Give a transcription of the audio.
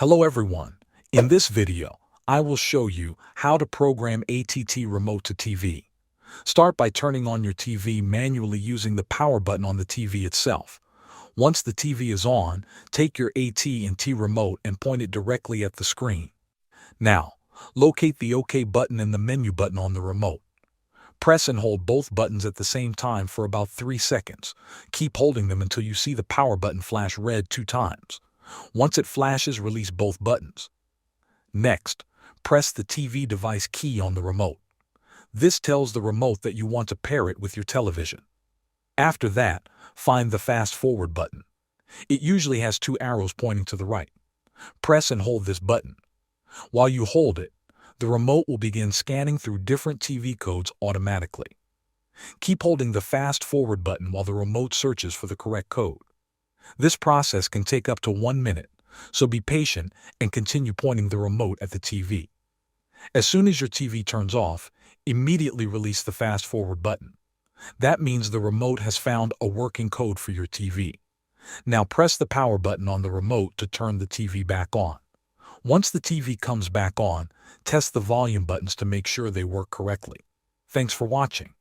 Hello everyone. In this video, I will show you how to program ATT remote to TV. Start by turning on your TV manually using the power button on the TV itself. Once the TV is on, take your AT&T remote and point it directly at the screen. Now, locate the OK button and the menu button on the remote. Press and hold both buttons at the same time for about 3 seconds. Keep holding them until you see the power button flash red 2 times. Once it flashes, release both buttons. Next, press the TV device key on the remote. This tells the remote that you want to pair it with your television. After that, find the fast forward button. It usually has 2 arrows pointing to the right. Press and hold this button. While you hold it, the remote will begin scanning through different TV codes automatically. Keep holding the fast forward button while the remote searches for the correct code. This process can take up to 1 minute, so be patient and continue pointing the remote at the TV. As soon as your TV turns off, immediately release the fast forward button. That means the remote has found a working code for your TV. Now press the power button on the remote to turn the TV back on. Once the TV comes back on, test the volume buttons to make sure they work correctly. Thanks for watching.